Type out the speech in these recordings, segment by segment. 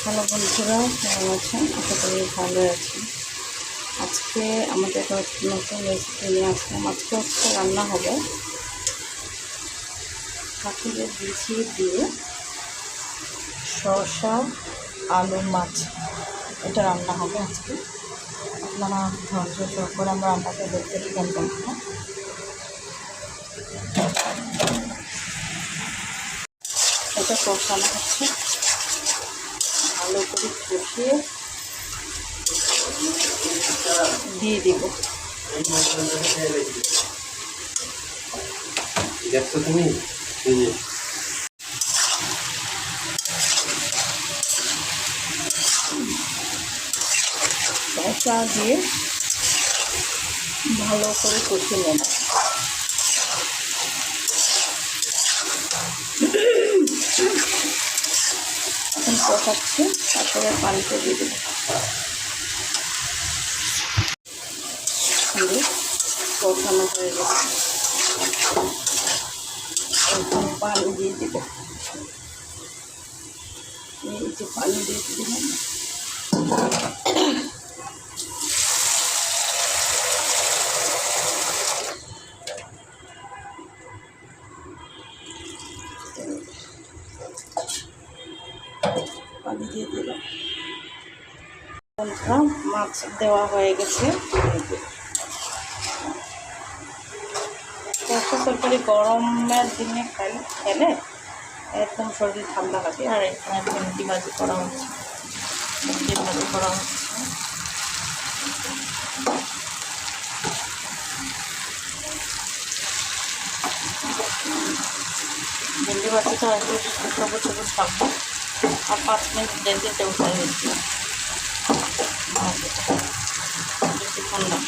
Hello বন্ধুরা, কেমন আছেন? আশা করি ভালো আছি। আজকে আমাদের একটা নতুন রেসিপি নিয়ে আসলাম। আজকে হচ্ছে রান্না হবে কাঁঠালের বিচি দিয়ে শসা আলু মাছ। এটা রান্না হবে আজকে। আপনারা ধৈর্য সহকারে আমরা রান্নাটা দেখতে থাকেন বন্ধুরা। এটা কষানো হচ্ছে, ভালো করে কষিয়ে দিয়ে দিব। দেখছো তুমি শসা দিয়ে ভালো করে কষিয়ে নেব। এখন কষাচ্ছি, তারপরে পানিতে দিয়ে দেবো। কষানো হয়ে গেছে, এখন পানি দিয়ে দেবো। এই যে পানি দিয়ে দিলাম। পানি দিয়ে দিলাম। বন্ধুরা, মাছ দেওয়া হয়ে গেছে। শসা তরকারি গরমের দিনে খেলে একদম শরীর ঠান্ডা লাগে। আর এখানে ভেন্ডি ভাজি করা হচ্ছে, ভেন্ডি ভাজি করা হচ্ছে। ভেন্ডি ভাজিটা একটু সবুজ সবুজ থাকবো। আর 5 মিনিট ডেন্টিতে উঠাই হয়েছিল বেশিক্ষণ না।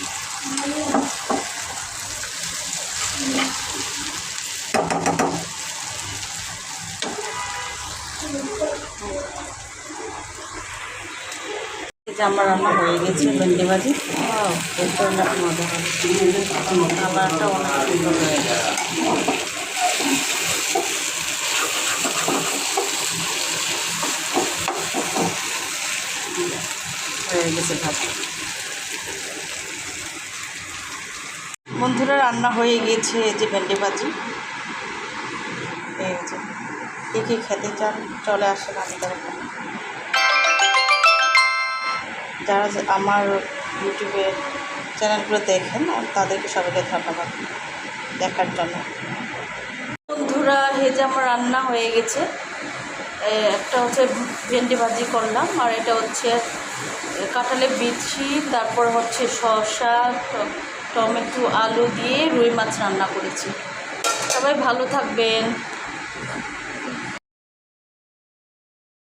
যে আমার রান্না হয়ে গেছে ভেন্ডি ভাজি। এটা অনেক মজা হবে, খাবারটা অনেক সুন্দর হয়ে গেছে। হয়ে গেছে ভাত। বন্ধুরা, রান্না হয়ে গিয়েছে। এই যে ভেন্ডি ভাজি, এই যে কে কে খেতে চান চলে আসেন আমাদের এখানে। যারা আমার ইউটিউবে চ্যানেলগুলো দেখেন তাদেরকে সবাইকে ধন্যবাদ দেখার জন্য। বন্ধুরা, এই যে আমার রান্না হয়ে গেছে। একটা হচ্ছে ভেন্ডি ভাজি করলাম, আর এটা হচ্ছে কাঁঠালের বিচি, তারপর হচ্ছে শসা, টমেটো, আলু দিয়ে রুই মাছ রান্না করেছি। সবাই ভালো থাকবেন।